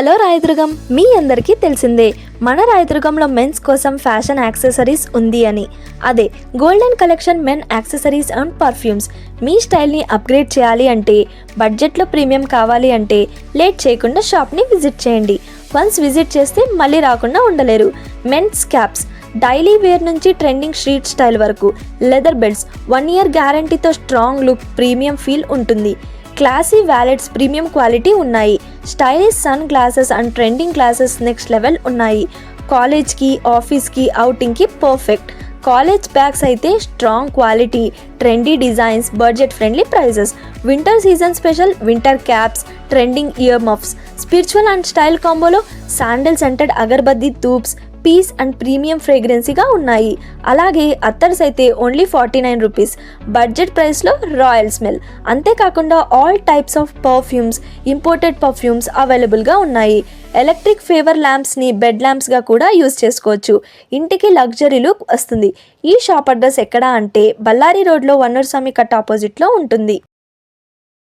Hello Rayadurgam, మీ అందరికీ తెలిసిందే మన రాయదుర్గంలో మెన్స్ కోసం ఫ్యాషన్ యాక్సెసరీస్ ఉంది అని. అదే golden collection men accessories and perfumes. మీ స్టైల్ని అప్గ్రేడ్ చేయాలి అంటే, బడ్జెట్లో ప్రీమియం కావాలి అంటే లేట్ చేయకుండా షాప్ని విజిట్ చేయండి. వన్స్ విజిట్ చేస్తే మళ్ళీ రాకుండా ఉండలేరు. మెన్స్ క్యాప్స్ డైలీ వేర్ నుంచి ట్రెండింగ్ స్ట్రీట్ స్టైల్ వరకు, లెదర్ బెల్ట్స్ 1 year గ్యారంటీతో స్ట్రాంగ్ లుక్, ప్రీమియం ఫీల్ ఉంటుంది. క్లాసీ వ్యాలెట్స్ ప్రీమియం క్వాలిటీ ఉన్నాయి. Stylish sun glasses and trending glasses next level ఉన్నాయి. కాలేజ్కి, ఆఫీస్కి, అవుటింగ్కి పర్ఫెక్ట్. కాలేజ్ బ్యాగ్స్ అయితే strong quality, trendy designs, budget friendly prices. Winter season special winter caps, trending ear muffs. Spiritual and style కాంబోలో sandal scented agarbatti ధూప్స్ peace and premium ఫ్రేగ్రెన్సీగా ఉన్నాయి. అలాగే అత్తర్స్ అయితే ఓన్లీ 49 రూపీస్, బడ్జెట్ ప్రైస్లో రాయల్ స్మెల్. అంతేకాకుండా all types of perfumes, imported perfumes అవైలబుల్గా ఉన్నాయి. Electric favour ల్యాంప్స్ని bed ల్యాంప్స్గా కూడా యూజ్ చేసుకోవచ్చు. ఇంటికి లగ్జరీ లుక్ వస్తుంది. ఈ షాప్ అడ్రస్ ఎక్కడ అంటే బళ్ళారి రోడ్లో వన్నూరు స్వామి కట్ ఆపోజిట్లో ఉంటుంది.